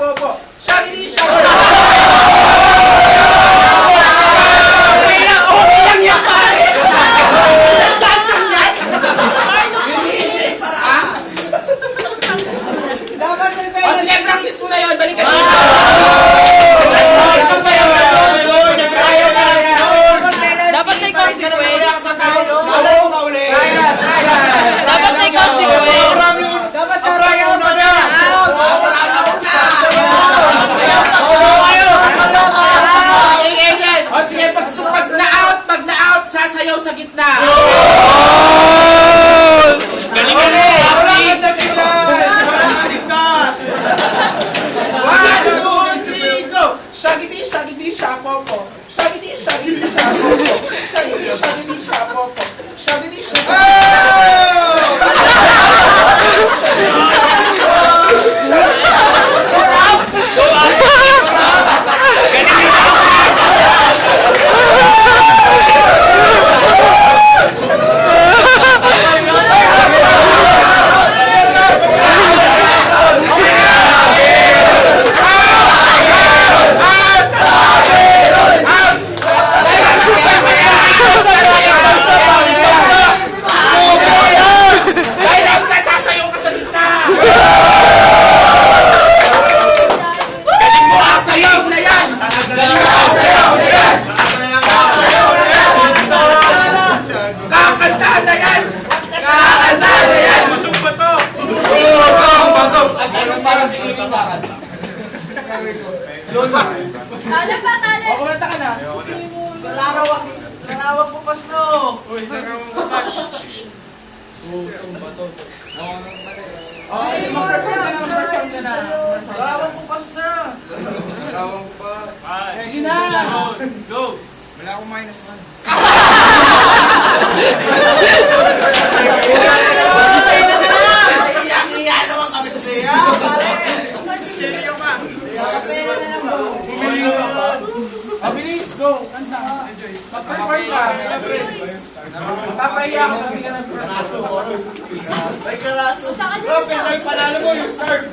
Popo. Shaggy Shaggy. Okay lang yan, pare. Dapat may pera. O sige, practice mo na yun. Balik ka dito. Dapat may consequence. Dapat may consequence. Dapat sasayaw pa na. O sige, pag na-out, sasayaw sa gitna. Galing ka rin. 1, 2, 3, go! Shaggy siya, Popo. Shaggy siya, Popo. Shaggy siya, Popo. Shaggy siya. Dahil out ka, sasayaw ka sa gitna. Galing mo, sasayaw na yan. Kakantaan na yan. Masok ba to? Masok. Tala pa, tala. O, kumanta ka na. Larawak mo pas no. O, sige, mag-perform ka na. Larawak mo pas na. Sige na. Go! Wala akong minus 1. Iya naman kami sa kaya. O, bilis, go. Kanta. Mag-perform ka. Papahiya ka, hindi ka nag-perform. May karaso. Sa kanya. Panalo mo yung start!